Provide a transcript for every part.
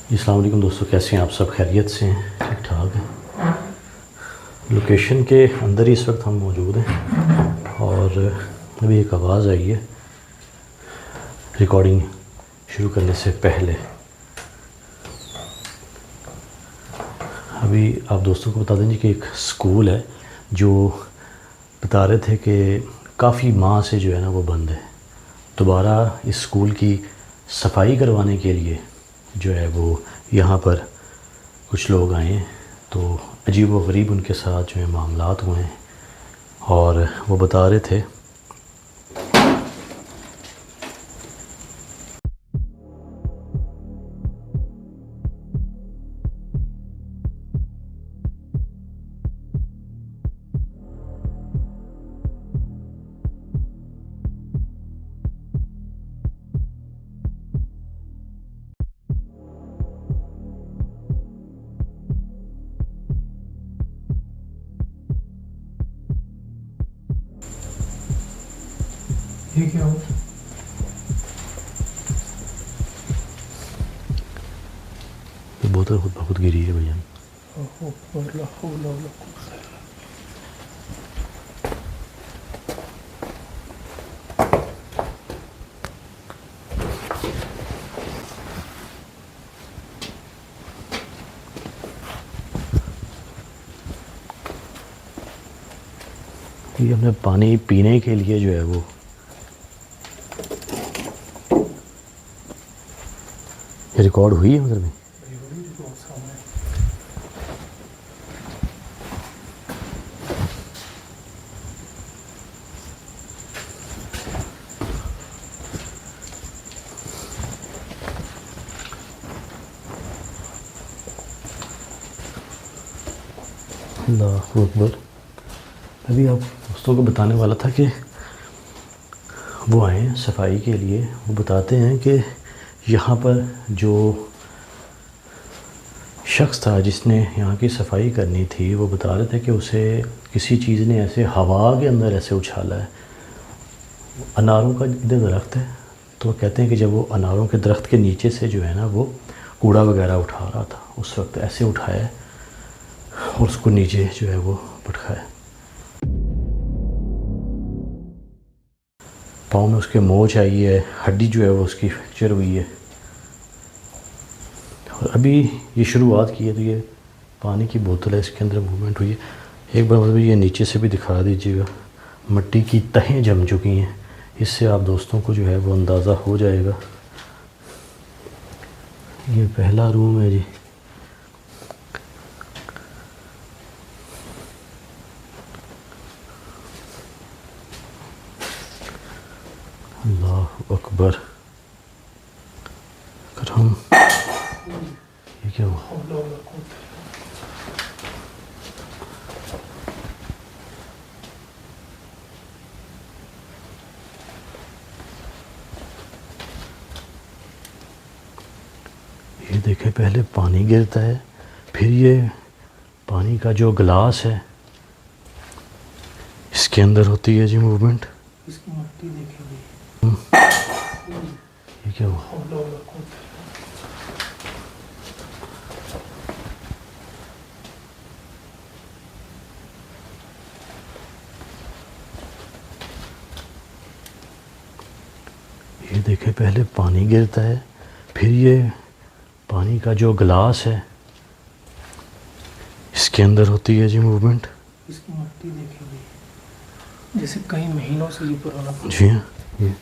अस्सलाम वालेकुम दोस्तों, कैसे हैं आप सब? खैरियत से हैं? ठीक ठाक हैं। लोकेशन के अंदर ही इस वक्त हम मौजूद हैं और अभी एक आवाज़ आई है रिकॉर्डिंग शुरू करने से पहले। अभी आप दोस्तों को बता दें कि एक स्कूल है जो बता रहे थे कि काफ़ी माह से जो है ना वो बंद है। दोबारा इस स्कूल की सफाई करवाने के लिए जो है वो यहाँ पर कुछ लोग आए हैं, तो अजीब व गरीब उनके साथ जो है मामलात हुए हैं और वो बता रहे थे ये क्या हो? ये बोतल खुद ब खुद गिरी है भैया। ये हमने पानी पीने के लिए जो है वो रिकॉर्ड हुई है उधर में। अल्लाहु अकबर। अभी आप दोस्तों को बताने वाला था कि वो आए हैं सफाई के लिए। वो बताते हैं कि यहाँ पर जो शख्स था जिसने यहाँ की सफाई करनी थी, वो बता रहे थे कि उसे किसी चीज़ ने ऐसे हवा के अंदर ऐसे उछाला है। अनारों का इधर दरख्त है, तो कहते हैं कि जब वो अनारों के दरख्त के नीचे से जो है ना वो कूड़ा वगैरह उठा रहा था, उस वक्त ऐसे उठाया है और उसको नीचे जो है वो पटकाया। पाँव में उसके मोच आई है, हड्डी जो है वो उसकी फ्रैक्चर हुई है। और अभी ये शुरुआत की है, तो ये पानी की बोतल है, इसके अंदर मूवमेंट हुई है। एक बार मतलब ये नीचे से भी दिखा दीजिएगा, मिट्टी की तहें जम चुकी हैं। इससे आप दोस्तों को जो है वो अंदाज़ा हो जाएगा। ये पहला रूम है जी। अल्लाहु अकबर। अगर हम ये क्या हुआ? ये देखें, पहले पानी गिरता है, फिर ये पानी का जो गिलास है इसके अंदर होती है जी मूवमेंट। इसकी मट्टी देखेंगे। ये क्या हुआ? ये देखें, पहले पानी गिरता है, फिर ये पानी का जो गिलास है इसके अंदर होती है जी मूवमेंट। इसकी मट्टी देखेंगे, जैसे कई महीनों से ये पुराना। जी हाँ, ये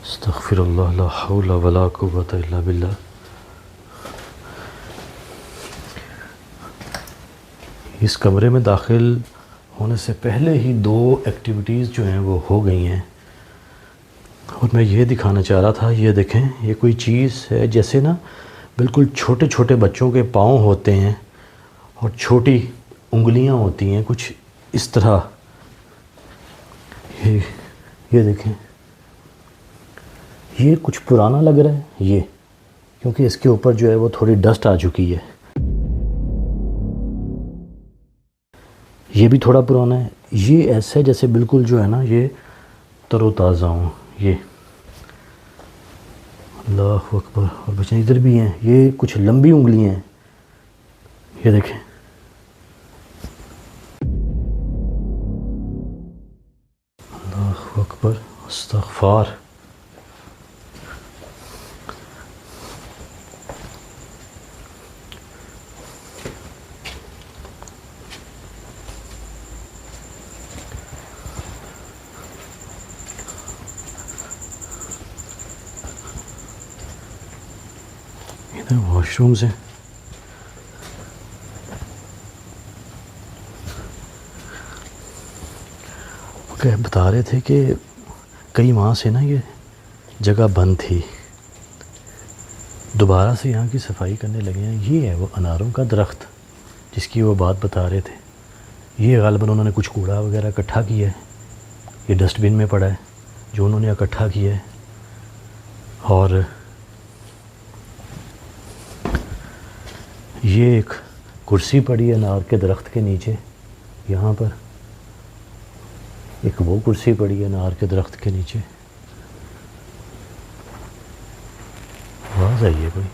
अस्तगफिरुल्लाह ला हौला वला कुव्वता इल्ला बिल्लाह। इस कमरे में दाखिल होने से पहले ही 2 एक्टिविटीज़ जो हैं वो हो गई हैं और मैं ये दिखाना चाह रहा था। ये देखें, ये कोई चीज़ है जैसे ना बिल्कुल छोटे छोटे बच्चों के पाँव होते हैं और छोटी उंगलियां होती हैं कुछ इस तरह। ये देखें, ये कुछ पुराना लग रहा है ये, क्योंकि इसके ऊपर जो है वो थोड़ी डस्ट आ चुकी है। ये भी थोड़ा पुराना है। ये ऐसा है जैसे बिल्कुल जो है ना ये तरोताज़ा हो। ये अल्लाहु अकबर। और बच्चे इधर भी हैं, ये कुछ लंबी उंगलियां हैं, ये देखें। अल्लाहु अकबर, अस्तगफार। इधर वॉशरूम्स हैं। ओके, बता रहे थे कि कई माह से ना ये जगह बंद थी, दोबारा से यहाँ की सफाई करने लगे हैं। ये है वो अनारों का दरख्त जिसकी वो बात बता रहे थे। ये ग़ालिबन उन्होंने कुछ कूड़ा वगैरह इकट्ठा किया है, ये डस्टबिन में पड़ा है जो उन्होंने इकट्ठा किया है। और ये एक कुर्सी पड़ी है अनार के दरख्त के नीचे, यहाँ पर एक वो कुर्सी पड़ी है अनार के दरख्त के नीचे। आवाज़ आई है कोई,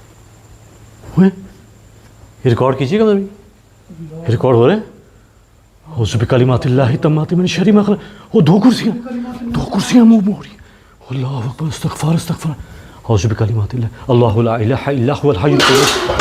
हुए ये रिकॉर्ड कीजिएगा अभी, रिकॉर्ड हो रहे हैं। हुस्बिकलिमातिल्लाहि तम्माति मिन शर्रि मा खलक़। वो दो कुर्सियाँ मुँह में हो रही हैं। अल्लाहु अकबर, इस्तग़फ़ार इस्तग़फ़ार। हुस्बिकलिमातिल्लाहि अल्लाहु ला इलाहा इल्ला हुवल हय्युल क़य्यूम।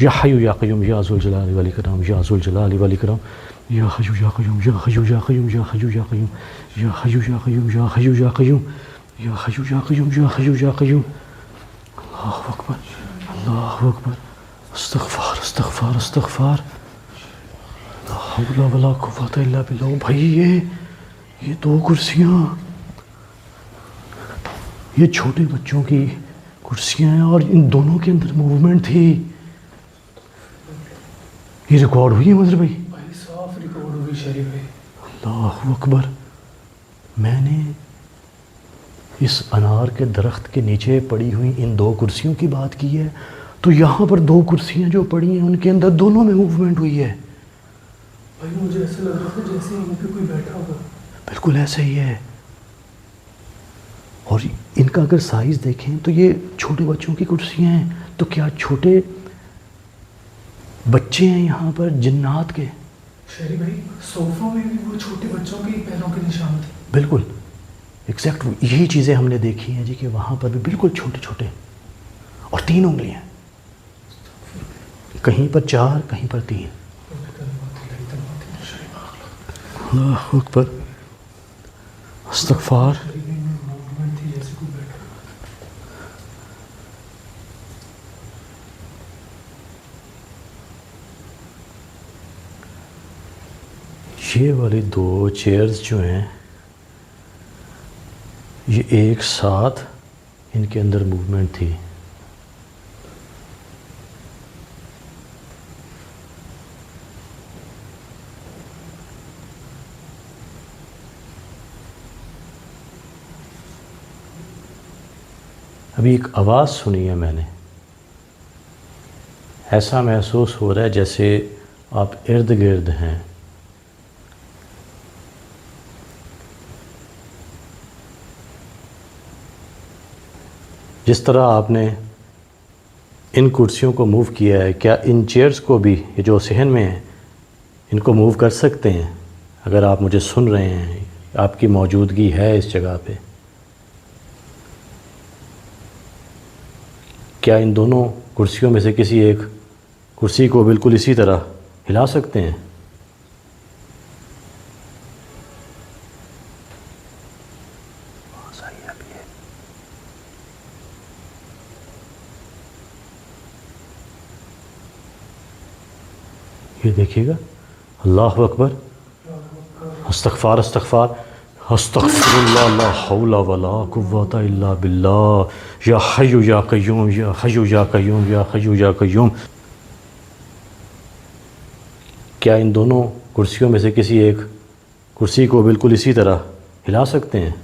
या हय्यु या क़य्यूम या ज़ुल जलाली वल इकराम या ज़ुल जलाली वल इकराम या हय्यु या क़य्यूम या हय्यु या क़य्यूम या हय्यु या क़य्यूम या हय्यु या क़य्यूम या हय्यु या क़य्यूम या हय्यु या क़य्यूम या हय्यु या क़य्यूम। अल्लाहु अकबर, अल्लाहु अकबर, इस्तग़फ़ार इस्तग़फ़ार इस्तग़फ़ार। ला हौला वला कुव्वता इल्ला बिल्लाह। भाई ये दो कुर्सियाँ, ये छोटे बच्चों की कुर्सियाँ हैं और इन दोनों के अंदर मूवमेंट थी। ये रिकॉर्ड हुई है मजर भाई? भाई साफ रिकॉर्ड हुई शरीफ है। अल्लाहु अकबर। मैंने इस अनार के दरख्त के नीचे पड़ी हुई इन दो कुर्सियों की बात की है, तो यहाँ पर दो कुर्सियाँ जो पड़ी हैं उनके अंदर दोनों में मूवमेंट हुई है। भाई मुझे ऐसा लग रहा था जैसे इन पे कोई बैठा होगा। बिल्कुल ऐसा ही है। और इनका अगर साइज़ देखें तो ये छोटे बच्चों की कुर्सियाँ हैं, तो क्या छोटे बच्चे हैं यहाँ पर जिन्नात के? शरी भाई सोफों में भी वो छोटे बच्चों के पैरों के निशान थे। बिल्कुल एग्जैक्ट यही चीज़ें हमने देखी हैं जी, कि वहाँ पर भी बिल्कुल छोटे छोटे और 3 उंगलियाँ, कहीं पर 4 कहीं पर 3। अल्लाहु अकबर, इस्तग़फ़ार। ये वाली 2 चेयर्स जो हैं ये एक साथ इनके अंदर मूवमेंट थी। अभी एक आवाज़ सुनी है मैंने, ऐसा महसूस हो रहा है जैसे आप इर्द गिर्द हैं। जिस तरह आपने इन कुर्सियों को मूव किया है, क्या इन चेयर्स को भी, ये जो सहन में हैं, इनको मूव कर सकते हैं? अगर आप मुझे सुन रहे हैं, आपकी मौजूदगी है इस जगह पे, क्या इन दोनों कुर्सियों में से किसी एक कुर्सी को बिल्कुल इसी तरह हिला सकते हैं? ये देखिएगा, अल्लाह अकबर, अस्तगफार अस्तगफार अस्तगफिरुल्लाह, ला हौला वला कुव्वता इल्ला बिल्लाह, या हय्यु या कय्यूम, या हय्यु या कय्यूम, या हय्यु या कय्यूम। क्या इन दोनों कुर्सियों में से किसी एक कुर्सी को बिल्कुल इसी तरह हिला सकते हैं?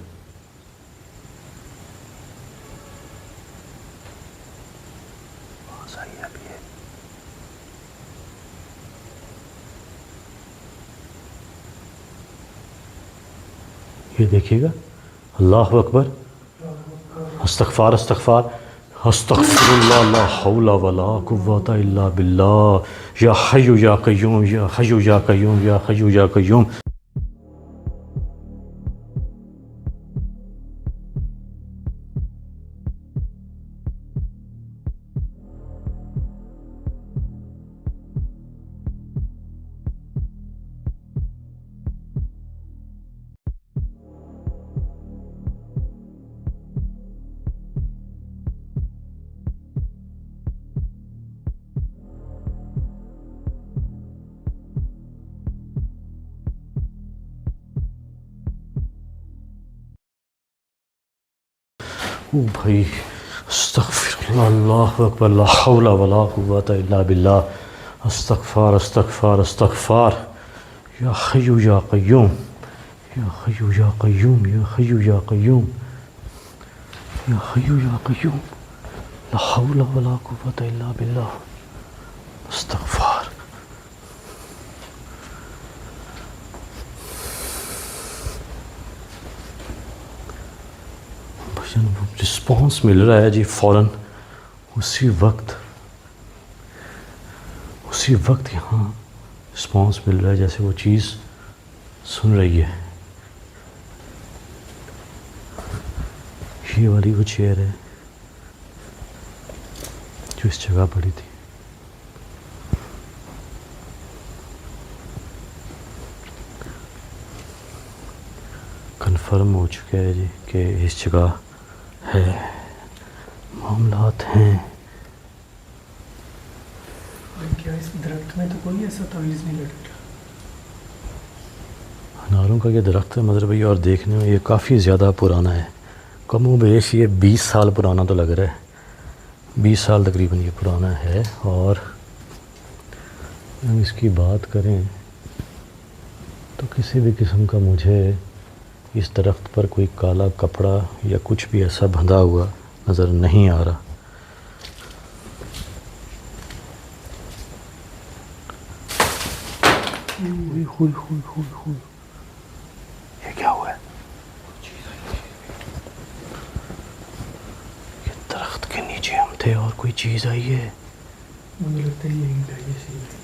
ये देखिएगा, अल्लाह अकबर, अस्तगफार अस्तगफार अस्तगफिरुल्लाह, ला हौला वला कुव्वता इल्ला बिल्लाह, या हय्यु या कय्यूम, या हय्यु या कय्यूम, या हय्यु या कय्यूम। ओ भाई, अस्तगफिरुल्लाह, अल्लाहु अकबर, ला हौला वला कुव्वता इल्ला बिल्लाह, अस्तगफार अस्तगफार अस्तगफार, या हय्यु या कय्यूम, या हय्यु या कय्यूम, या हय्यु या कय्यूम, या हय्यु या कय्यूम, ला हौला वला कुव्वता इल्ला बिल्लाह, अस्तगफार। रिस्पॉन्स मिल रहा है जी फ़ौरन, उसी वक्त यहाँ रिस्पॉन्स मिल रहा है, जैसे वो चीज़ सुन रही है। ये वाली वो चेयर है जो इस जगह पड़ी थी। कंफर्म हो चुका है जी कि इस जगह है, मामलात हैं। क्या इस दरख्त में तो कोई ऐसा तावीज़ नहीं लटका? अनारों का ये दरख्त है मदर भैया, और देखने में ये काफ़ी ज़्यादा पुराना है। कम बेश ये 20 साल पुराना तो लग रहा है, 20 साल तकरीबन ये पुराना है। और हम इसकी बात करें तो किसी भी किस्म का मुझे इस दरख्त पर कोई काला कपड़ा या कुछ भी ऐसा बंधा हुआ नज़र नहीं आ रहा। ये क्या हुआ है? ये दरख्त के नीचे हम थे और कोई चीज़ आई है। मुझे लगता है यही था ये चीज़।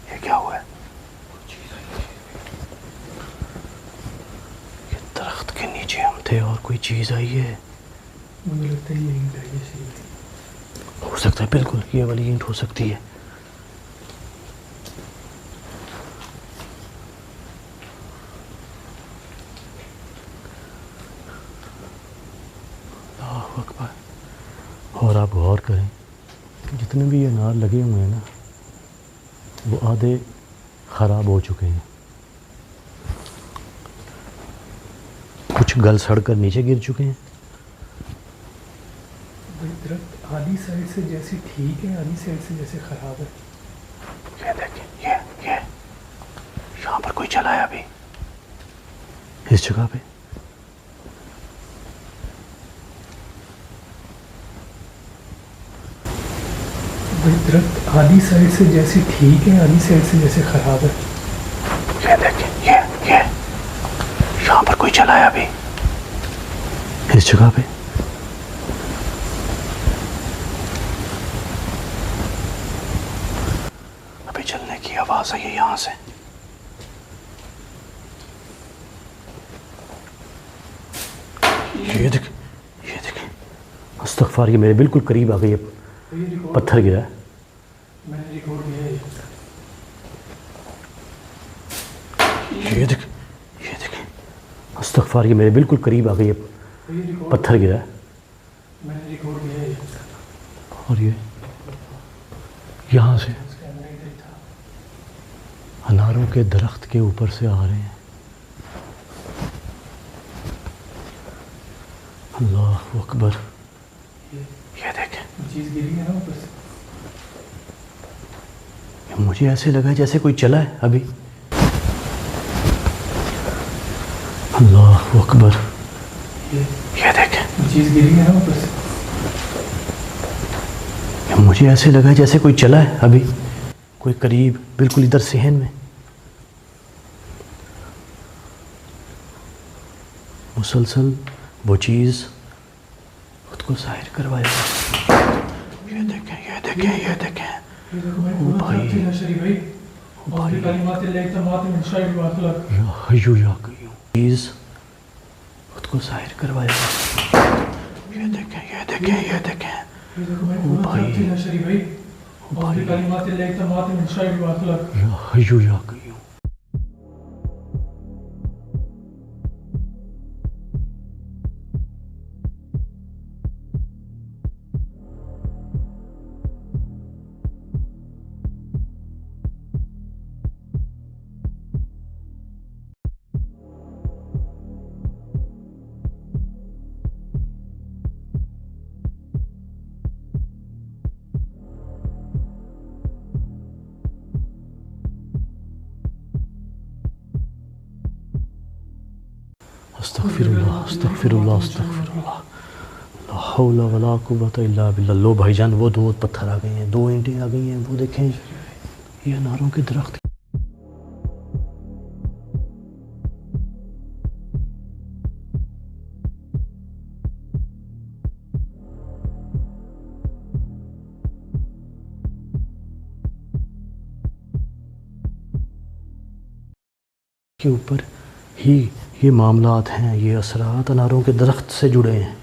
ये क्या हुआ है? ये दरख्त के नीचे हम थे और कोई चीज़ आई है। मुझे लगता है यही था ये चीज़। हो सकता है, बिल्कुल ये वाली ईंट हो सकती है। अल्लाहु अकबर। और आप गौर करें, जितने भी ये अनार लगे हुए हैं ना, वो आधे ख़राब हो चुके हैं, कुछ गल सड़ कर नीचे गिर चुके हैं। दरख्त आधी साइड से जैसे ठीक है, आधी साइड से जैसे ख़राब है। ये देखिए, ये यहाँ पर कोई चला है अभी इस जगह पे। दरख्त आधी साइड से जैसे ठीक है, आधी साइड से जैसे ख़राब है। ये देखिए, ये यहाँ पर कोई चला है अभी इस जगह पे। अभी चलने की आवाज़ आई है यहाँ से। ये देख, अस्तगफार, ये मेरे बिल्कुल करीब आ गई है, पत्थर गिरा है। मैंने रिकॉर्ड किया है। ये देख, अस्तगफार, ये मेरे बिल्कुल करीब आ गई है, पत्थर गिरा है। मैंने रिकॉर्ड किया है। और ये यहाँ से कैमरा इधर ही था। अनारों के दरख्त के ऊपर से आ रहे हैं। अल्लाह अकबर। ये देखें, चीज़ गिरी है ना ऊपर से। मुझे ऐसे लगा जैसे कोई चला है अभी। अल्लाह अकबर। ये देखें, चीज़ गिरी है ना ऊपर से। मुझे ऐसे लगा जैसे कोई चला है अभी, कोई करीब बिल्कुल इधर सहन में। मुसलसल वो चीज़ खुद को जाहिर करवाएगा। ये देखें, ये देखें, ये देखें। ये देखो भाई, ओ पूरा भाई। तरफ थी नशरी भाई। और भी कलिमात इल्लाह min शाइर वाखलक। या हय्यू या कय्यूम। चीज़ खुद को जाहिर करवाएगा। ये देखें, ये देखें, ये देखें। ये देखो भाई, ओ पूरा भाई। तरफ थी नशरी भाई। और भी कलिमात इल्लाह min शाइर वाखलक। या हय्यू या कय्यूम। अस्तगफिरुल्लाह, अस्तगफिरुल्लाह, अस्तगफिरुल्लाह। ला हौला वला कुव्वता इल्ला बिल्लाह। लो भाईजान, वो दो पत्थर आ गए हैं, दो ईंटें आ गई हैं। वो देखें, ये अनारों के दरख्त के ऊपर ही ये मामलात हैं। ये असरात अनारों के दरख्त से जुड़े हैं।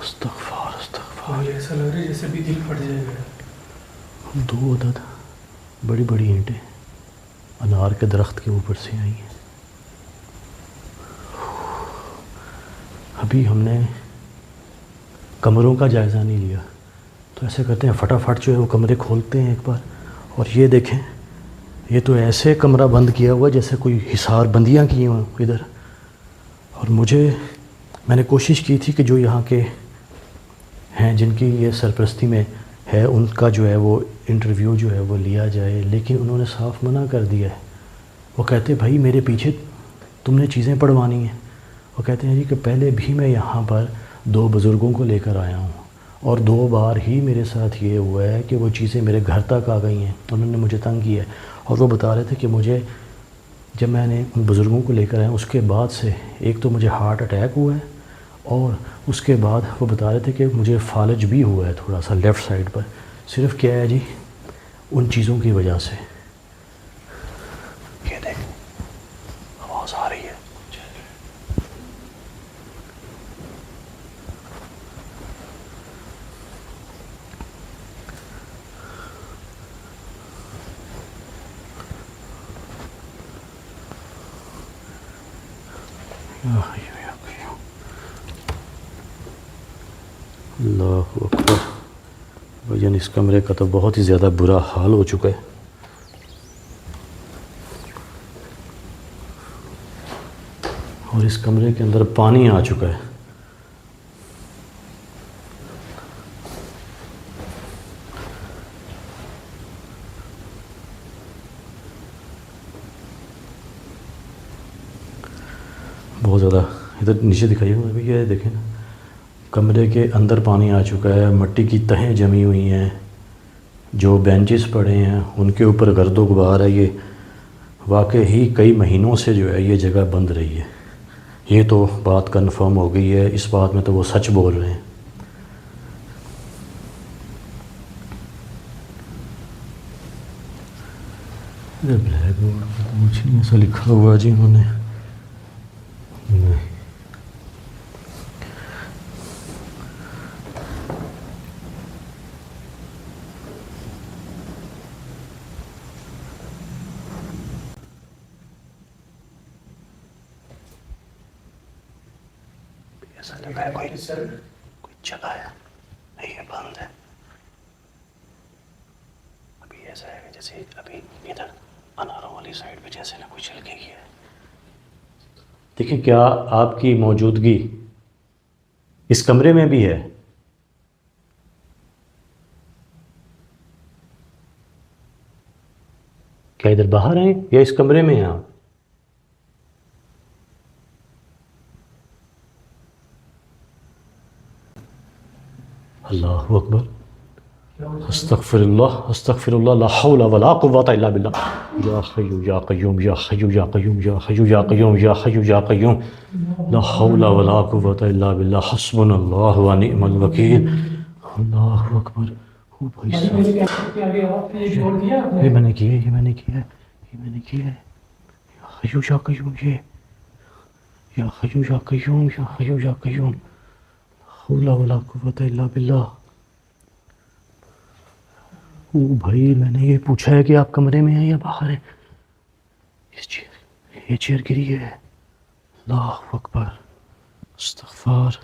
अस्तगफार, अस्तगफार। और ये ऐसा लग रहा है जैसे भी दिल फट जाएगा। दो अदद बड़ी बड़ी ईंटें अनार के दरख्त के ऊपर से आई हैं। अभी हमने कमरों का जायज़ा नहीं लिया, तो ऐसे करते हैं फटाफट जो है वो कमरे खोलते हैं एक बार। और ये देखें, ये तो ऐसे कमरा बंद किया हुआ जैसे कोई हिसार बंदियाँ की हों इधर। और मैंने कोशिश की थी कि जो यहाँ के हैं, जिनकी ये सरपरस्ती में है, उनका जो है वो इंटरव्यू जो है वो लिया जाए, लेकिन उन्होंने साफ मना कर दिया है। वो कहते भाई मेरे पीछे तुमने चीज़ें पढ़वानी हैं। वो कहते हैं जी कि पहले भी मैं यहाँ पर दो बुज़ुर्गों को लेकर आया हूँ और दो बार ही मेरे साथ ये हुआ है कि वो चीज़ें मेरे घर तक आ गई हैं, उन्होंने मुझे तंग किया है। और वो बता रहे थे कि मुझे जब मैंने उन बुज़ुर्गों को लेकर आया उसके बाद से एक तो मुझे हार्ट अटैक हुआ है, और उसके बाद वो बता रहे थे कि मुझे फालज भी हुआ है थोड़ा सा लेफ़्ट साइड पर। सिर्फ क्या है जी, उन चीज़ों की वजह से। ये देख, आवाज़ आ रही है। अल्लाहु अकबर। भाईजान, इस कमरे का तो बहुत ही ज़्यादा बुरा हाल हो चुका है। और इस कमरे के अंदर पानी आ चुका है। बहुत ज़्यादा। इधर नीचे दिखाइएगा अभी, ये देखें ना, कमरे के अंदर पानी आ चुका है। मिट्टी की तहें जमी हुई हैं, जो बेंचेस पड़े हैं उनके ऊपर गर्दो गुबार है। ये वाकई ही कई महीनों से जो है ये जगह बंद रही है। ये तो बात कंफर्म हो गई है, इस बात में तो वो सच बोल रहे हैं। ब्लैक बोर्ड पर तो कुछ नहीं ऐसा लिखा हुआ जी उन्होंने। नहीं, ऐसा लगा है कोई जगह है, नहीं ये बंद है। अभी ऐसा है जैसे अभी इधर अनारों वाली साइड पे जैसे ना कोई चल के गया है। देखिए क्या आपकी मौजूदगी इस कमरे में भी है? क्या इधर बाहर हैं या इस कमरे में हैं आप? अल्लाहु अकबर, अस्तगफिरुल्लाह अस्तगफिरुल्लाह, ला हौला वला कुव्वता इल्ला बिल्लाह। या हय्यु या क़य्यूम या हय्यु या क़य्यूम या हय्यु या क़य्यूम या हय्यु या क़य्यूम, ला हौला वला कुव्वता इल्ला बिल्लाह, हस्बुनल्लाहु व निअमल वकील। अल्लाहु अकबर। ओ भाई साहब, ये मैंने किया है, ये मैंने किया है, ये मैंने किया है। या हय्यु या क़य्यूम, ये या हय्यु या क़य्यूम या हय्यु या क़य्यूम, हौला वला कुव्वता इल्ला बिल्लाह। ओ भाई मैंने ये पूछा है कि आप कमरे में हैं या बाहर हैं। ये चेयर गिरी है। अल्लाहु अकबर, इस्तग़फ़ार।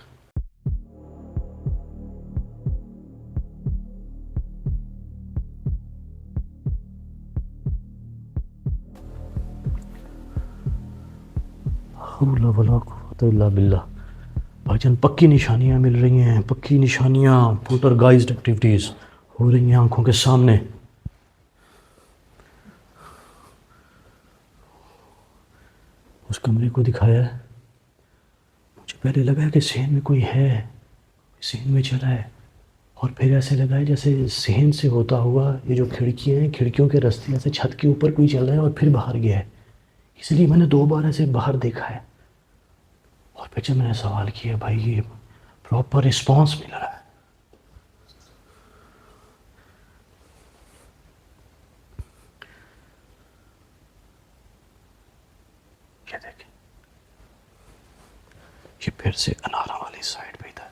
हौला वला कुव्वता इल्ला बिल्लाह। भाईजान पक्की निशानियां मिल रही हैं, पक्की निशानियां, पोल्टरगाइज्ड एक्टिविटीज़ हो रही हैं आंखों के सामने। उस कमरे को दिखाया है। मुझे पहले लगा है कि सहन में कोई है, सहन में चला है, और फिर ऐसे लगा है जैसे सहन से होता हुआ ये जो खिड़कियाँ हैं, खिड़कियों के रास्ते ऐसे छत के ऊपर कोई चल रहा है और फिर बाहर गया है। इसलिए मैंने 2 बार ऐसे बाहर देखा है। और फिर जब मैंने सवाल किया, भाई ये प्रॉपर रिस्पॉन्स मिल रहा है। क्या देखें, ये फिर से अनारा वाली साइड पे था।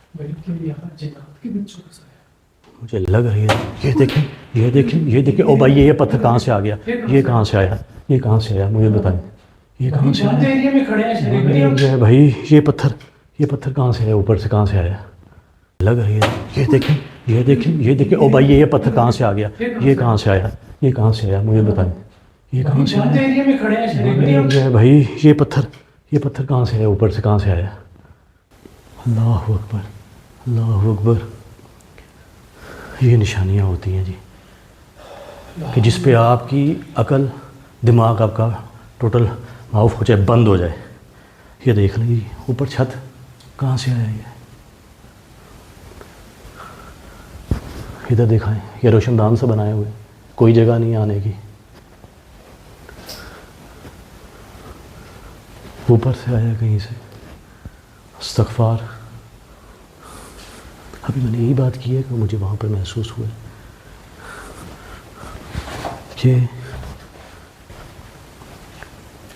मुझे लग रही है, ये देखें, ये देखें, ये देखें। ओ भाई ये पत्थर कहाँ से आ गया? ये कहाँ से आया? ये कहाँ से आया? मुझे बताएं, ये कहाँ से आया? एरिया में खड़े हैं भाई ये पत्थर कहाँ से आया? ऊपर से कहाँ से आया? लग रही है, ये देखें, ये देखें, ये देखें। ओ भाई ये पत्थर कहाँ से आ गया? ये कहाँ से आया? ये कहाँ से आया? मुझे बताएं, ये कहाँ से आया? एरिया में खड़े हैं भाई ये पत्थर कहाँ से आया? ऊपर से कहाँ से आया? अल्लाहु अकबर, अल्लाहु अकबर। ये निशानियाँ होती हैं जी कि जिस पे आपकी अकल, दिमाग आपका टोटल ऑफ हो जाए, बंद हो जाए। ये देख लीजिए ऊपर छत कहाँ से आया ये? इधर दिखाएं, ये रोशनदान से बनाए हुए, कोई जगह नहीं आने की। ऊपर से आया कहीं से। इस्तग़फ़ार। अभी मैंने यही बात की है कि मुझे वहाँ पर महसूस हुआ कि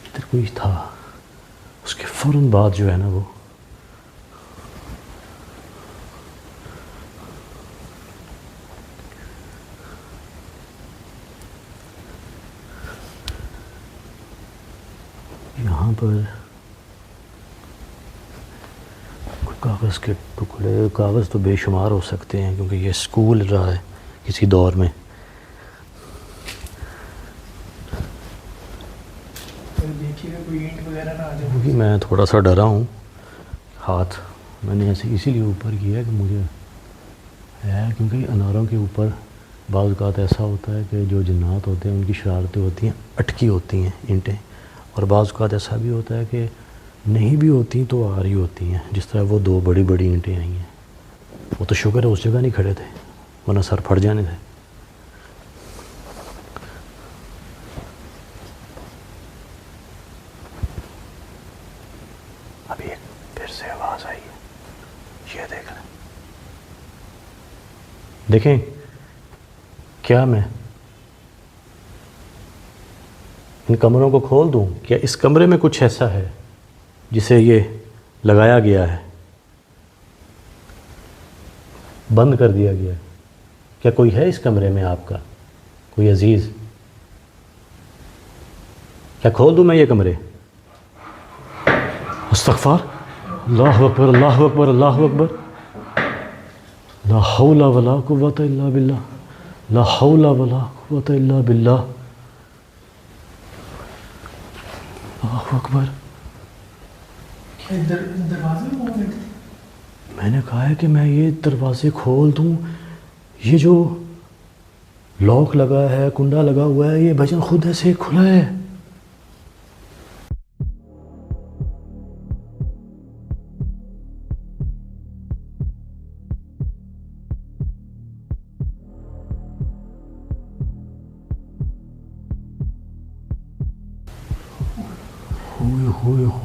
इधर कोई था। उसके फ़ौरन बाद जो है ना वो यहाँ पर कागज़ के टुकड़े, कागज़ तो बेशुमार हो सकते हैं क्योंकि ये स्कूल रहा है किसी दौर में। देखिएगा कोई ईंट वगैरह ना आ जाए। क्योंकि मैं थोड़ा सा डरा हूँ, हाथ मैंने ऐसे इसीलिए ऊपर किया कि मुझे है, क्योंकि अनारों के ऊपर बाज़ औक़ात ऐसा होता है कि जो जिन्नात होते हैं उनकी शरारतें होती हैं, अटकी होती हैं ईंटें, और बाज़ औक़ात ऐसा भी होता है कि नहीं भी होती तो आ रही होती हैं। जिस तरह वो 2 बड़ी बड़ी ईंटें आई हैं, वो तो शुक्र है उस जगह नहीं खड़े थे, वरना सर फट जाने थे। अभी फिर से आवाज़ आई है, ये देख लें। देखें क्या मैं इन कमरों को खोल दूं? क्या इस कमरे में कुछ ऐसा है जिसे ये लगाया गया है, बंद कर दिया गया है? क्या कोई है इस कमरे में आपका, कोई अजीज़? क्या खोल दूं मैं ये कमरे? इस्तग़फ़ार, अल्लाहु अकबर, अल्लाहु अकबर, अल्लाहु अकबर। ला हौला वला कुव्वता इल्ला बिल्लाह, ला हौला वला कुव्वता इल्ला बिल्लाह। अल्लाहु अकबर। दरवाजे मूवमेंट थे। मैंने कहा है कि मैं ये दरवाज़े खोल दूँ, ये जो लॉक लगा है, कुंडा लगा हुआ है, ये भजन खुद ऐसे खुला है।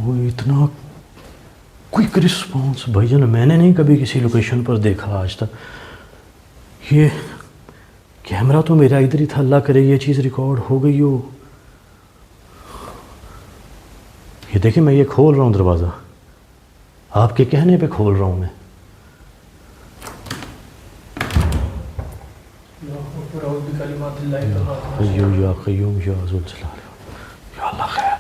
होए इतना क्विक रिस्पांस भाईजान मैंने नहीं कभी किसी लोकेशन पर देखा आज तक। ये कैमरा तो मेरा इधर ही था, अल्लाह करे ये चीज़ रिकॉर्ड हो गई हो। ये देखिए मैं ये खोल रहा हूँ दरवाज़ा, आपके कहने पे खोल रहा हूँ मैं। कय्यूम या कय्यूम या ज़ुल जलाल या अल्लाह खैर।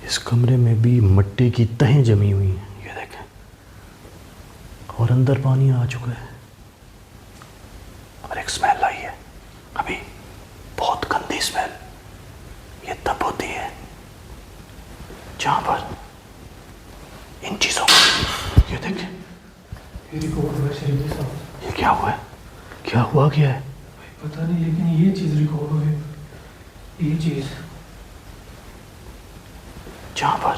इस कमरे में भी मिट्टी की तहें जमी हुई हैं, ये देखें, और अंदर पानी आ चुका है और एक स्मेल आई है अभी, बहुत गंदी स्मेल। ये तब होती है जहाँ पर इन चीज़ों को, ये देखें, ये क्या हुआ है, क्या हुआ क्या है पता नहीं, लेकिन ये चीज़ रिकॉर्ड हुई, ये चीज़ जहाँ पर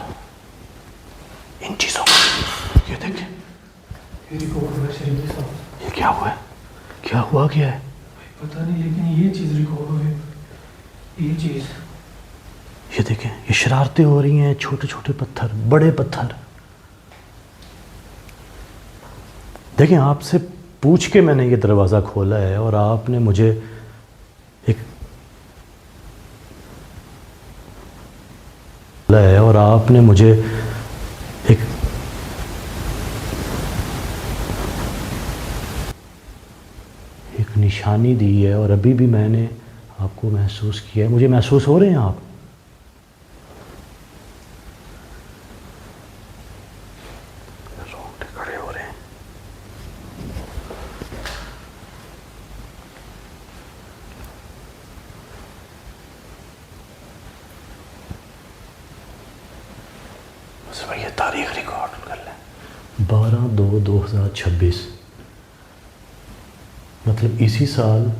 इन चीज़ों को, ये देखें, ये रिकॉर्ड हुआ शरीफ साहब। ये क्या हुआ है, क्या हुआ क्या है पता नहीं, लेकिन ये चीज़ रिकॉर्ड हुई, ये चीज़। ये देखें, ये शरारतें हो रही हैं, छोटे छोटे पत्थर, बड़े पत्थर। देखें, आपसे पूछ के मैंने ये दरवाज़ा खोला है और आपने मुझे एक एक निशानी दी है और अभी भी मैंने आपको महसूस किया है। मुझे महसूस हो रहे हैं आप? रोंगटे खड़े हो रहे हैं। बस भाई ये तारीख रिकॉर्ड कर लें, 12/2/2026, मतलब इसी साल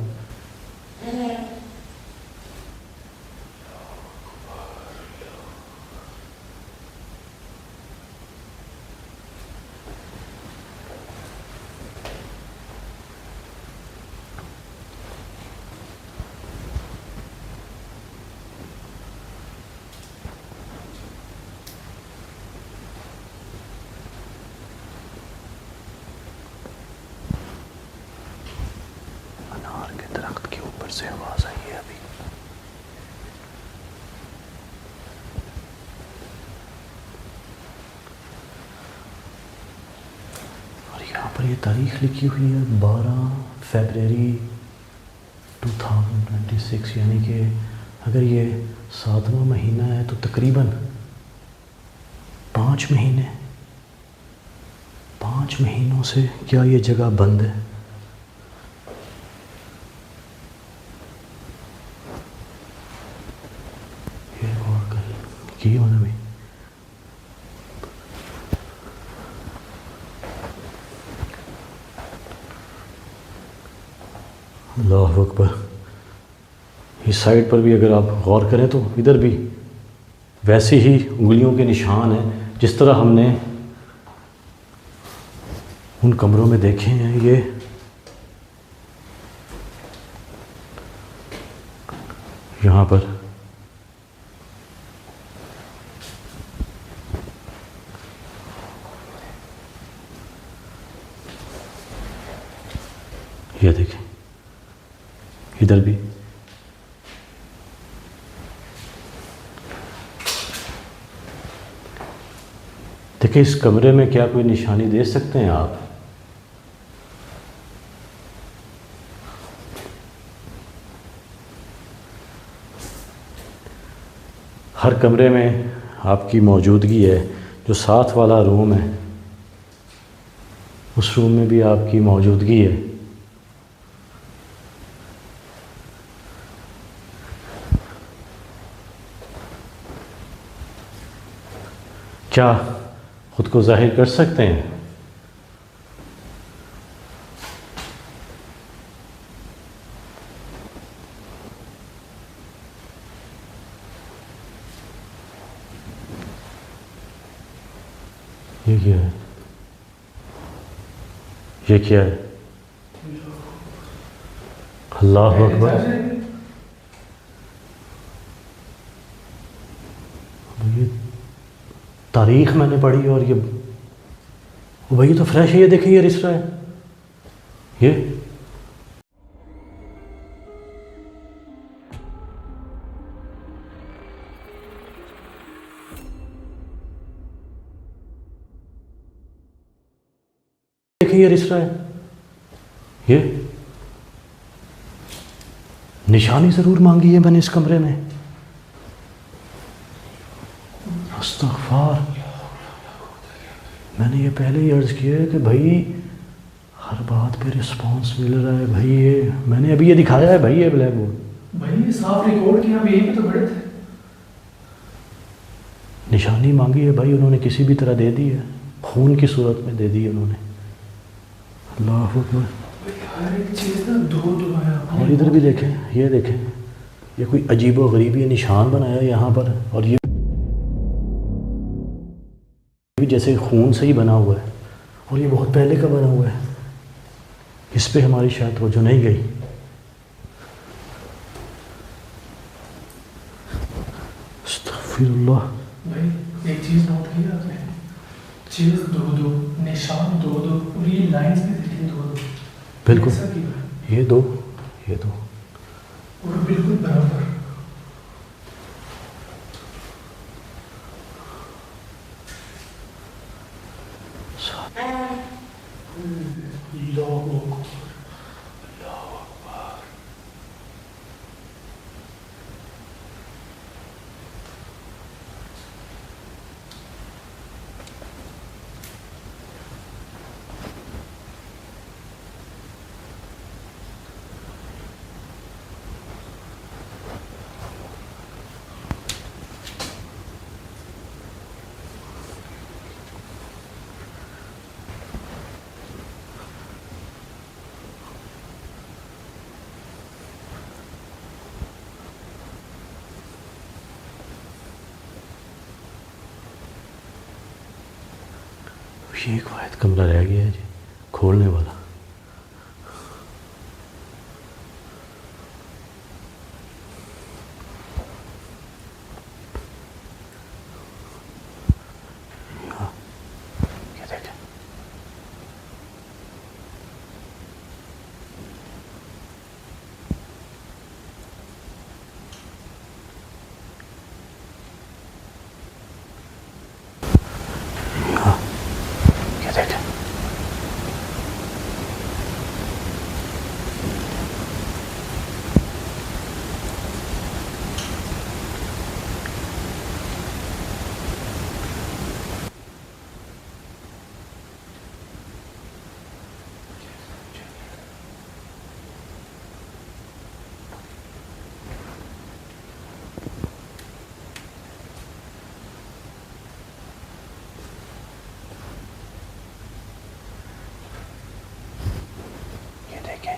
अनार के दरख्त के ऊपर से आवाज़ आई है अभी। और यहाँ पर ये तारीख लिखी हुई है 12 फरवरी 2026, यानी कि अगर ये 7वां महीना है तो तकरीबन 5 महीने, 5 महीनों से क्या ये जगह बंद है? ये और कल की होना भी। अल्लाह अकबर। इस साइड पर भी अगर आप गौर करें तो इधर भी वैसे ही उंगलियों के निशान हैं जिस तरह हमने उन कमरों में देखे हैं। ये यहाँ पर ये देखें, इधर भी देखिए। इस कमरे में क्या कोई निशानी दे सकते हैं आप? हर कमरे में आपकी मौजूदगी है। जो साथ वाला रूम है उस रूम में भी आपकी मौजूदगी है। क्या खुद को जाहिर कर सकते हैं? ये क्या है? ये क्या है? अल्लाह अकबर। ये तारीख मैंने पढ़ी और ये वही तो फ्रेश है। ये देखिए ये रिश्ता है। ये देखिए ये रिश्ता है। ये निशानी ज़रूर मांगी है मैंने इस कमरे में। अस्तग़फ़ार। मैंने ये पहले ही अर्ज़ किया है कि भाई हर बात पे रिस्पांस मिल रहा है भाई। ये मैंने अभी ये दिखाया है भाई, ये ब्लैक बोर्ड भाई ये साफ रिकॉर्ड किया, हम यहीं पे तो खड़े थे। निशानी मांगी है भाई उन्होंने, किसी भी तरह दे दी है, खून की सूरत में दे दी है उन्होंने। अल्लाह अकबर। हर एक चीज़ ना दो दुआएं आपने। और इधर भी देखें, ये देखें, ये कोई अजीब व गरीब ये निशान बनाया है यहाँ पर। और ये भी जैसे खून से ही बना हुआ है और ये बहुत पहले का बना हुआ है। इस पे हमारी शायद तवज्जो नहीं गई। अस्तग़फिरुल्लाह। भाई एक चीज़ नोट की आपने, चीज़ दो दो, निशान दो दो, और ये लाइंस भी देखिए दो दो। बिल्कुल ऐसा क्यों है? ये दो, ये दो और बिल्कुल बराबर। ये एक वाहिद कमरा रह गया है जी खोलने वाला। हाँ, ये देखें। हाँ, ये देखें। ये देखें।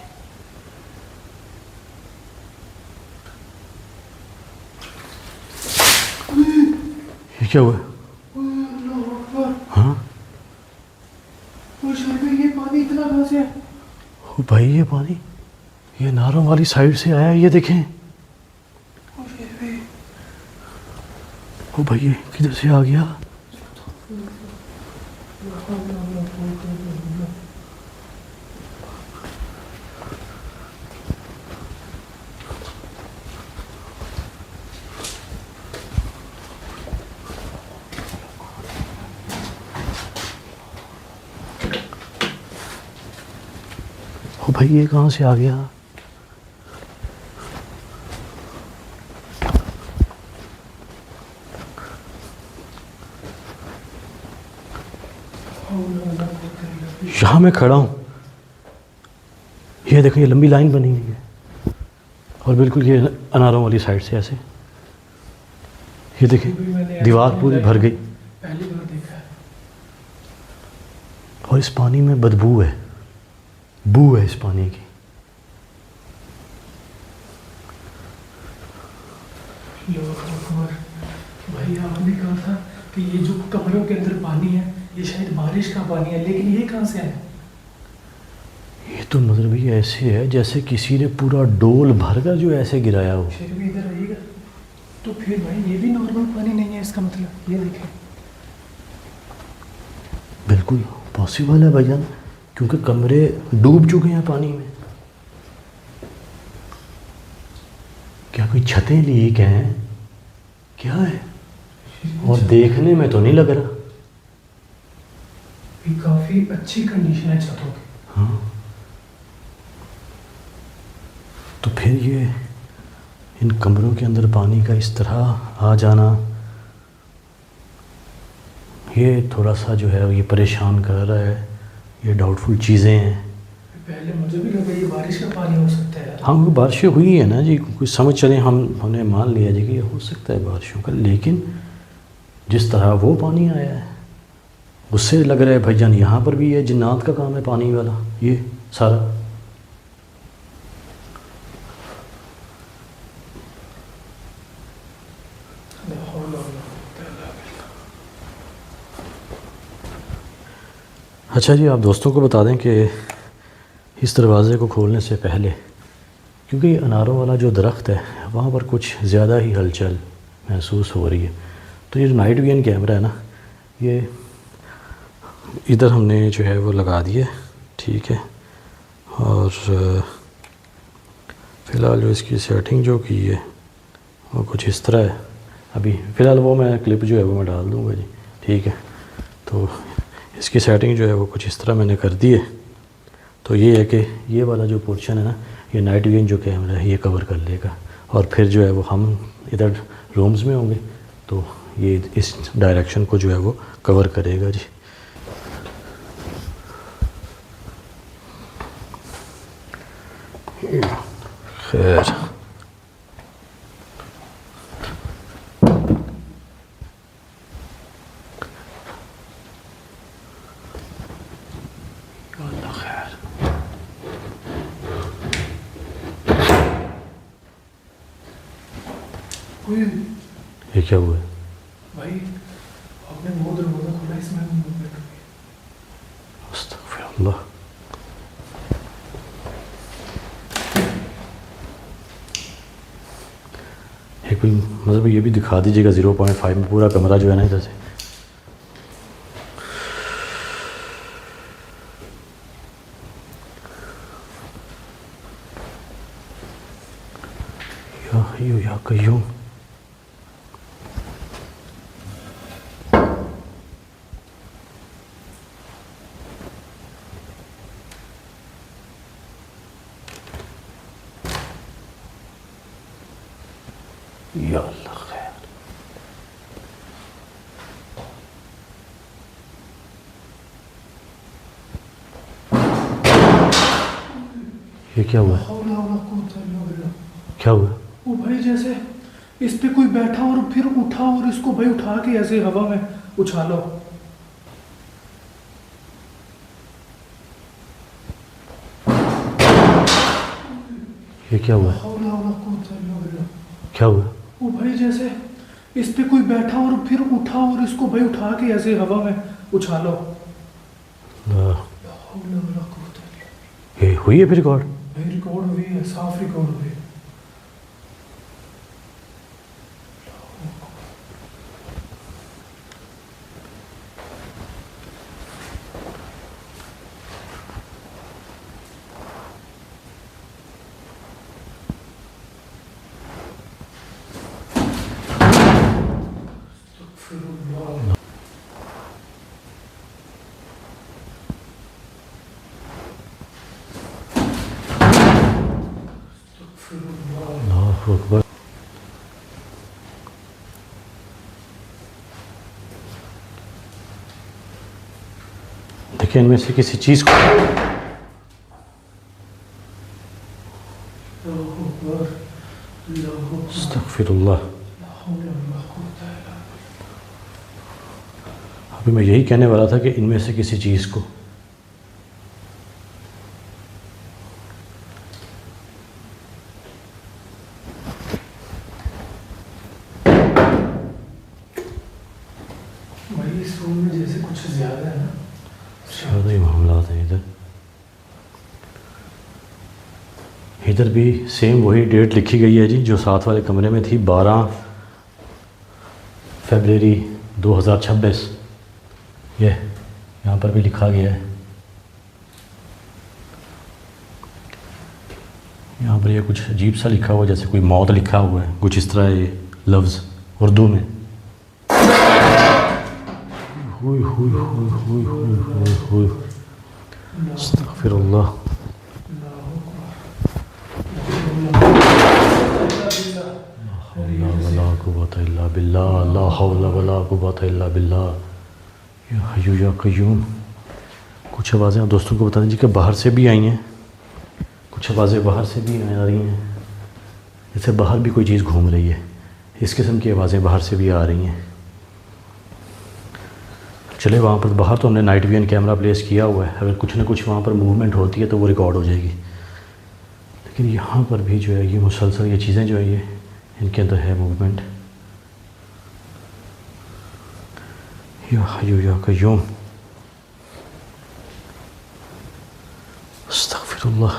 ये क्या हुआ? हाँ ये पानी इतना कहाँ से है? ओ भाई ये पानी ये नारों वाली साइड से आया है। ये देखें। ओ भाई ये किधर से आ गया? ओ भाई ये कहाँ से आ गया? यहाँ मैं खड़ा हूँ, ये देखो ये लंबी लाइन बनी हुई है और बिल्कुल ये अनारों वाली साइड से ऐसे, ये देखिए दीवार पूरी भर गई पहली बार देखा है। और इस पानी में बदबू है, बू है इस पानी की। भाई आपने कहा था कि ये जो कमरों के अंदर पानी है ये शायद बारिश का पानी है, लेकिन ये कहाँ से आया? ये तो मतलब भी ऐसे है जैसे किसी ने पूरा डोल भर कर जो ऐसे गिराया हो। फिर भी इधर आइएगा तो फिर भाई ये भी नॉर्मल पानी नहीं है, इसका मतलब ये देखें। बिल्कुल पॉसिबल है भाईजान, क्योंकि कमरे डूब चुके हैं पानी में। क्या कोई छतें लीक हैं, क्या है? और देखने में तो नहीं लग रहा। ये काफी अच्छी कंडीशन है छतों की। हाँ, तो फिर ये इन कमरों के अंदर पानी का इस तरह आ जाना, ये थोड़ा सा जो है ये परेशान कर रहा है। ये डाउटफुल चीज़ें हैं। पहले मुझे भी लगा ये बारिश का पानी हो सकता है। हाँ, क्योंकि बारिशें हुई है ना जी, कुछ समझ चले हमने मान लिया जी कि ये हो सकता है बारिशों का, लेकिन जिस तरह वो पानी आया है उससे लग रहा है भाईजान यहाँ पर भी ये जिन्नात का काम है पानी वाला, ये सारा। अच्छा जी, आप दोस्तों को बता दें कि इस दरवाज़े को खोलने से पहले, क्योंकि अनारों वाला जो दरख्त है वहाँ पर कुछ ज़्यादा ही हलचल महसूस हो रही है, तो ये जो नाइट विजन कैमरा है ना, ये इधर हमने जो है वो लगा दिए, ठीक है। और फ़िलहाल जो इसकी सेटिंग जो की है वो कुछ इस तरह है। अभी फ़िलहाल वो मैं क्लिप जो है वो मैं डाल दूँगा जी, ठीक है। तो इसकी सेटिंग जो है वो कुछ इस तरह मैंने कर दी है। तो ये है कि ये वाला जो पोर्शन है ना, ये नाइट विजन जो कैमरा है ये कवर कर लेगा, और फिर जो है वो हम इधर रूम्स में होंगे तो ये इस डायरेक्शन को जो है वो कवर करेगा जी। खैर, ये क्या हुआ है भाई आपने वो दरवाजा खोला, इसमें मूवमेंट हुई। अस्तगफिरुल्लाह। एक भी मतलब ये भी दिखा दीजिएगा 0.5 में पूरा कमरा जो है ना इधर से। या हय्यू या कय्यूम। या अल्लाह खैर। ये क्या हुआ? क्या हुआ? वो भाई जैसे इस पे कोई बैठा और फिर उठा और इसको भाई उठा के ऐसे हवा में उछालो। ये क्या हुआ? क्या हुआ? वो भाई जैसे इस पे कोई बैठा और फिर उठा और इसको भाई उठा के ऐसे हवा में उछालो। ये हुई है फिर रिकॉर्ड? भाई रिकॉर्ड हुई है, साफ रिकॉर्ड हुई है। अल्लाहु अकबर। देखिए इनमें से किसी चीज़ को अस्तगफिरुल्लाह। अभी मैं यही कहने वाला था कि इनमें से किसी चीज़ को भाई इस रूम में जैसे कुछ ज़्यादा है ना। ज़्यादा ही मामला हैं इधर। इधर भी सेम वही डेट लिखी गई है जी जो साथ वाले कमरे में थी, 12 फरवरी 2026। ये यहाँ पर भी लिखा गया है। यहाँ पर ये कुछ अजीब सा लिखा हुआ है, जैसे कोई मौत लिखा हुआ है, कुछ इस तरह ये लफ्ज़ उर्दू में। हुई हुई हुई हुई हुई हुई हुई अस्तगफिरुल्लाह। वला कुव्वता इल्ला बिल्लाह, ला हौला वला कुव्वता इल्ला बिल्लाह, या हय्यु या कय्यूम। कुछ आवाज़ें आप दोस्तों को बता दीजिए कि बाहर से भी आई हैं, कुछ आवाज़ें बाहर से भी आ रही हैं, जैसे बाहर भी कोई चीज़ घूम रही है। इस किस्म की आवाज़ें बाहर से भी आ रही हैं। चले वहाँ पर बाहर तो हमने नाइट विजन कैमरा प्लेस किया हुआ है, अगर कुछ ना कुछ वहाँ पर मूवमेंट होती है तो वो रिकॉर्ड हो जाएगी। लेकिन यहाँ पर भी जो है ये मुसलसल ये चीज़ें जो है ये इनके अंदर है मूवमेंट। या हय्यु या कय्यूम अस्तगफिरुल्लाह।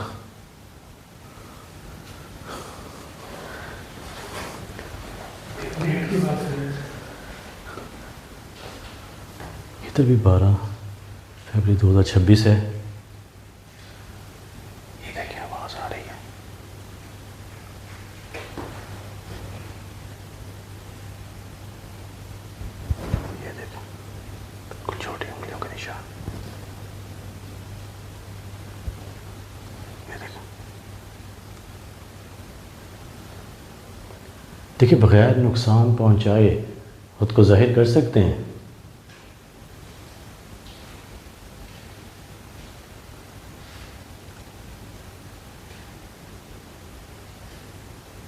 डेट की बात कर रहे थे। इधर भी 12 फरवरी 2026 है। ये देखिए आवाज़ आ रही है। ये देखो बिल्कुल छोटी उंगलियों के निशान। ये देखो। देखिए बग़ैर नुकसान पहुंचाए खुद को ज़ाहिर कर सकते हैं।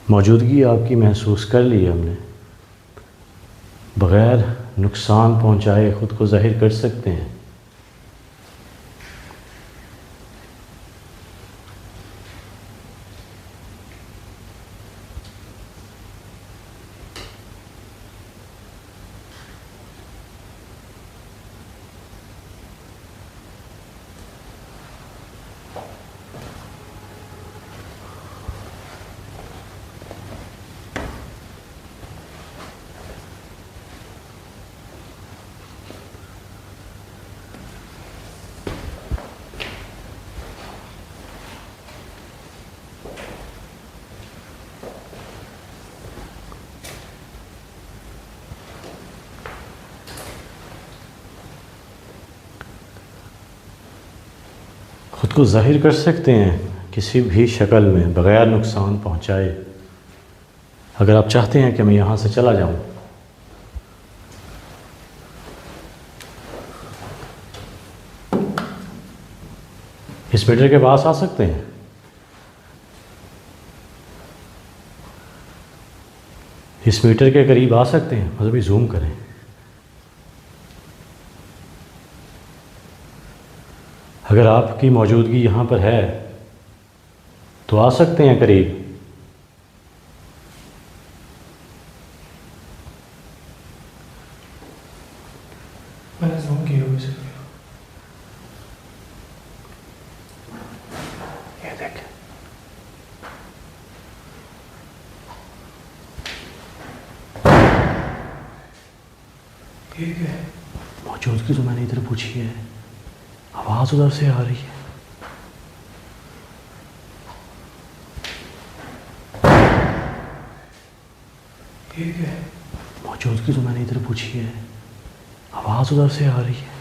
मौजूदगी आपकी महसूस कर ली है हमने। बग़ैर नुकसान पहुंचाए ख़ुद को ज़ाहिर कर सकते हैं। ख़ुद को ज़ाहिर कर सकते हैं किसी भी शक्ल में बग़ैर नुकसान पहुंचाए। अगर आप चाहते हैं कि मैं यहाँ से चला जाऊँ, इस मीटर के पास आ सकते हैं। इस मीटर के करीब आ सकते हैं, मतलब जूम करें। अगर आपकी मौजूदगी यहाँ पर है तो आ सकते हैं करीब। मैंने जूम किया हुआ है। ये देखें। ठीक है। मौजूदगी तो मैंने इधर पूछी है, आवाज़ उधर से आ रही है। ठीक है। मौजूदगी तो मैंने इधर पूछी है, आवाज़ उधर से आ रही है।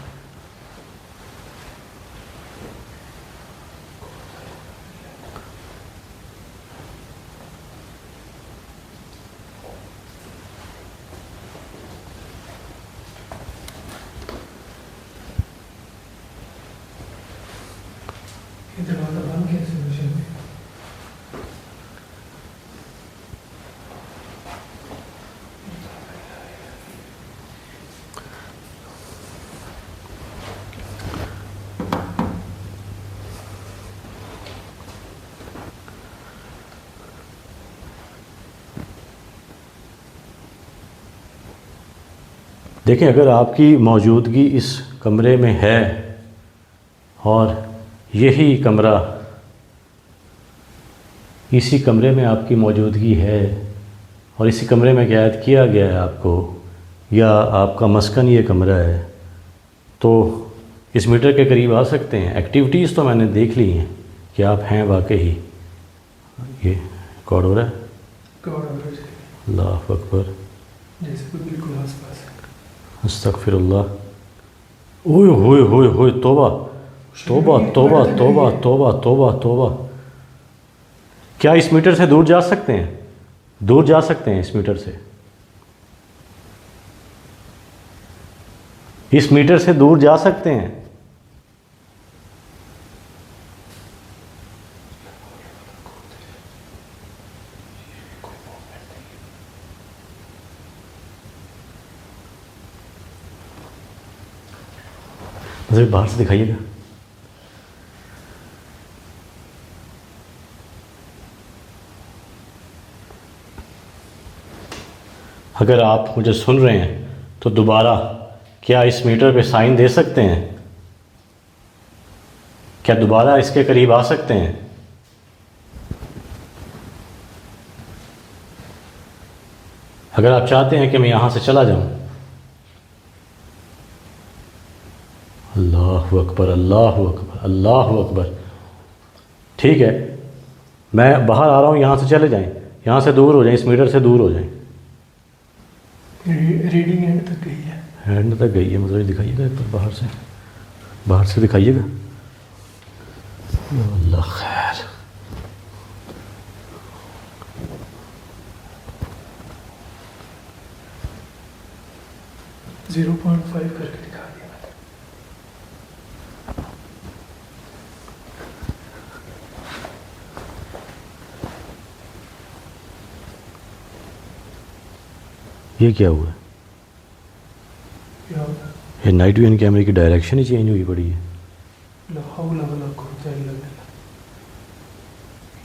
देखें, अगर आपकी मौजूदगी इस कमरे में है और यही कमरा, इसी कमरे में आपकी मौजूदगी है और इसी कमरे में कैद किया गया है आपको, या आपका मस्कन ये कमरा है, तो इस मीटर के करीब आ सकते हैं। एक्टिविटीज़ तो मैंने देख ली हैं कि आप हैं वाकई। ये रिकॉर्ड हो रहा है। अल्लाह अकबर, जैसे बिल्कुल आसपास है। अस्तगफिरुल्लाह। ओए होए होए होए, तौबा तौबा तौबा तौबा तौबा तौबा तौबा। क्या इस मीटर से दूर जा सकते हैं? दूर जा सकते हैं इस मीटर से? इस मीटर से दूर जा सकते हैं? नजर बाहर से दिखाइएगा। अगर आप मुझे सुन रहे हैं तो दोबारा क्या इस मीटर पे साइन दे सकते हैं? क्या दोबारा इसके करीब आ सकते हैं? अगर आप चाहते हैं कि मैं यहां से चला जाऊं। अल्लाह अकबर, अल्लाह अकबर, अल्लाह अकबर। ठीक है, मैं बाहर आ रहा हूं, यहां से चले जाएं, यहां से दूर हो जाएं, इस मीटर से दूर हो जाएं। रीडिंग एंड तक गई है। एंड तक गई है, मतलब दिखाइएगा एक बार, बाहर से दिखाइएगा। अल्लाह खैर। 0.5 करके दिखा दिया मैंने। ये क्या हुआ? क्या होगा? ये नाइट विजन कैमरे की डायरेक्शन ही चेंज हुई पड़ी है। ला हौला वला कुव्वता इल्ला बिल्लाह।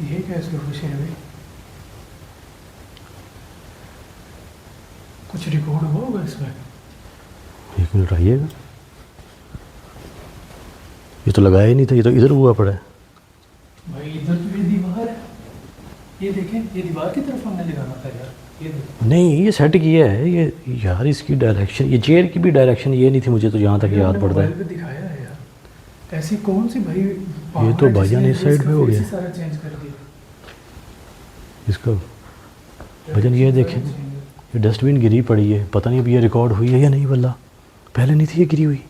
ये कैसे खुशी है भाई? कुछ रिकॉर्ड हुआ होगा इसमें? एक मिनट आइएगा। ये तो लगाया ही नहीं था, ये तो इधर हुआ पड़ा है। भाई इधर तो ये दीवार है, ये देखें, ये दीवार की तरफ हमने लगाना था यार। ये देखो, नहीं, ये सेट किया है ये यार। इसकी डायरेक्शन, ये चेयर की भी डायरेक्शन ये नहीं थी, मुझे तो यहाँ तक याद पड़ता मोबाइल है। पे दिखाया है यार। ऐसी कौन सी भाई ये तो भाईजान इस साइड पे हो गया। सारा चेंज कर दिया इसका भजन ये देखें, ये डस्टबिन गिरी पड़ी है, पता नहीं अब ये रिकॉर्ड हुई है या नहीं। वल्ला पहले नहीं थी ये गिरी हुई।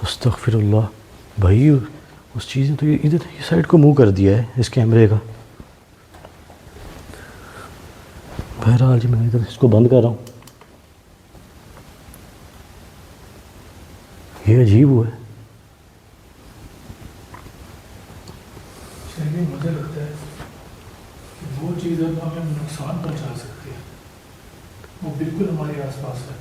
अस्तगफिरुल्लाह। भाई उस चीज़ ने तो ये इधर ये साइड को मुंह कर दिया है इस कैमरे का। बहरहाल जी, मैं इधर इसको बंद कर रहा हूँ। ये अजीब हुआ है। शायद मुझे लगता है कि वो चीज़ अब हमें नुकसान पहुंचा सकती है, वो बिल्कुल हमारे आसपास है।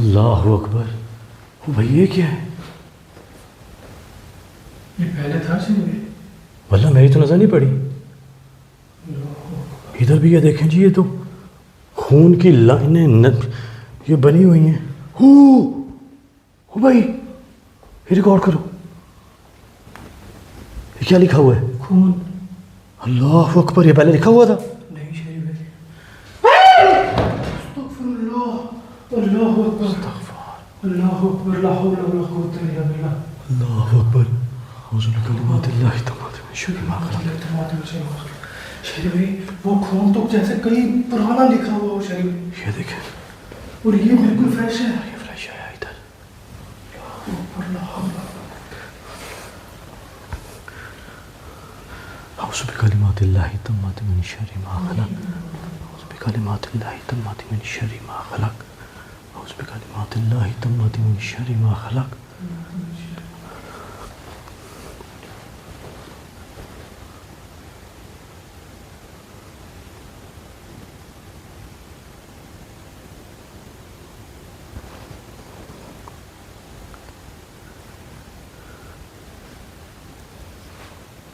अल्लाह अकबर। ओ भाई ये क्या है? ये पहले था शायद। वल्ला मेरी तो नज़र नहीं पड़ी। इधर भी ये देखें जी, ये तो खून की लाइनें ये बनी हुई हैं। हो भाई, ये रिकॉर्ड करो। ये क्या लिखा हुआ है? खून। अल्लाह अकबर, ये पहले लिखा हुआ था? नहीं शरीफ है। अस्तगफिरुल्लाह, अल्लाह अकबर, अल्लाह अकबर, ला हौला वला कुव्वता इल्ला बिल्लाह। अल्लाह अकबर। औज़ु बिकलिमातिल्लाहि तम्माति मिन शर्रि मा खलक़। शरीफ भाई, वो खून तो जैसे कहीं पुराना लिखा हुआ हो शरीफ। ये देखें, और ये बिल्कुल फ्रेश है। ये फ्लैश आया इधर। औज़ु बिकलिमातिल्लाहि तम्माति मिन शर्रि मा खलक़। औज़ु बिकलिमातिल्लाहि तम्माति मिन शर्रि मा खलक। औज़ु बिकलिमातिल्लाहि तम्माति मिन शर्रि मा खलक।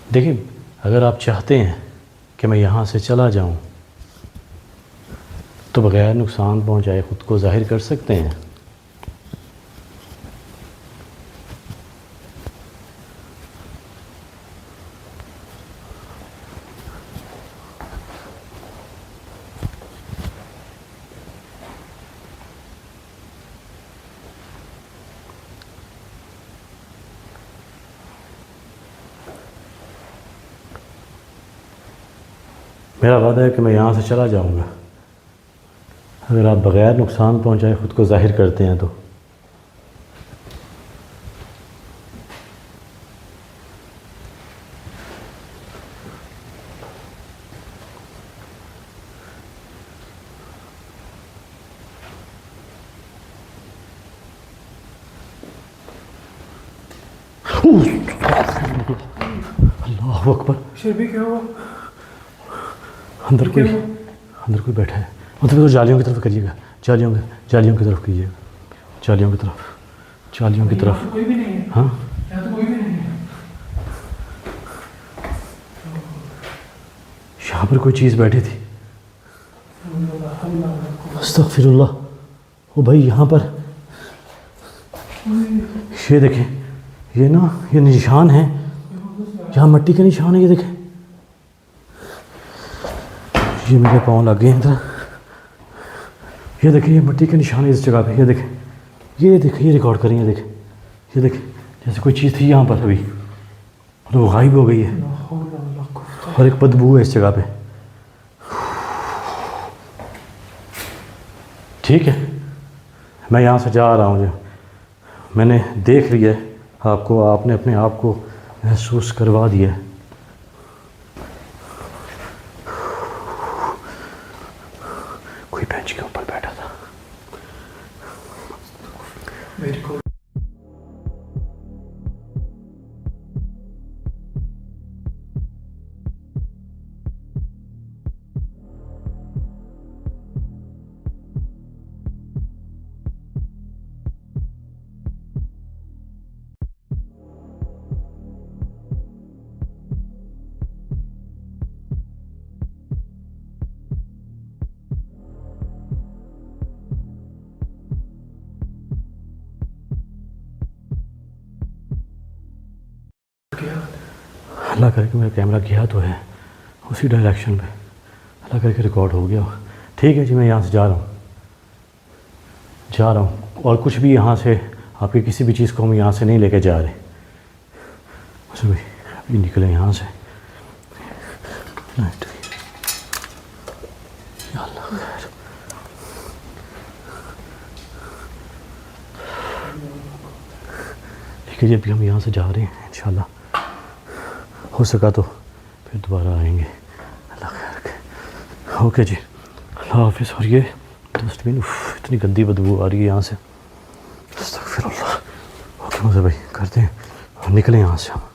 देखिए, अगर आप चाहते हैं कि मैं यहाँ से चला जाऊँ तो बग़ैर नुकसान पहुँचाए ख़ुद को ज़ाहिर कर सकते हैं। मेरा वादा है कि मैं यहाँ से चला जाऊँगा अगर आप बग़ैर नुकसान पहुँचाए ख़ुद को ज़ाहिर करते हैं तो। अल्लाह अकबर। शर्बी क्या हुआ? अंदर कोई बैठा है। मतलब तो जालियों की तरफ करिएगा, जालियों की तरफ कीजिएगा, जालियों की तरफ। कोई भी नहीं है। हाँ, यहाँ तो कोई भी नहीं है। यहाँ पर कोई चीज़ बैठी थी। अस्तग़फिरुल्लाह। ओ भाई, यहाँ पर ये देखें, ये निशान है, यहाँ मिट्टी के निशान है। ये देखें, ये मेरे पाँव लग गए हैं इधर। ये देखें, ये मिट्टी के निशान है इस जगह पे। ये देखें, ये रिकॉर्ड करें। ये देखें जैसे कोई चीज़ थी यहाँ पर अभी, और वो गायब हो गई है। और एक बदबू है इस जगह पे। ठीक है, मैं यहाँ से जा रहा हूँ। जो मैंने देख लिया है आपको, आपने अपने आप को महसूस करवा दिया है। कोई बेंच के ऊपर बैठा था। Very good. अल्लाह करे कि मेरा कैमरा गया तो है उसी डायरेक्शन पे। अल्लाह करे कि रिकॉर्ड हो गया हो। ठीक है जी, मैं यहाँ से जा रहा हूँ और कुछ भी यहाँ से आपकी किसी भी चीज़ को हम यहाँ से नहीं लेके जा रहे। अच्छा भाई, अभी निकले यहाँ से। ठीक है जी, अभी हम यहाँ से जा रहे हैं। इंशाल्लाह हो सका तो फिर दोबारा आएंगे। अल्लाह खैर करे। ओके जी, अल्लाह हाफिज़। और ये डस्टबिन, इतनी गंदी बदबू आ रही है यहाँ से। अस्तग़फिरुल्लाह। ओके मुझे भाई करते हैं और निकलें यहाँ से हम।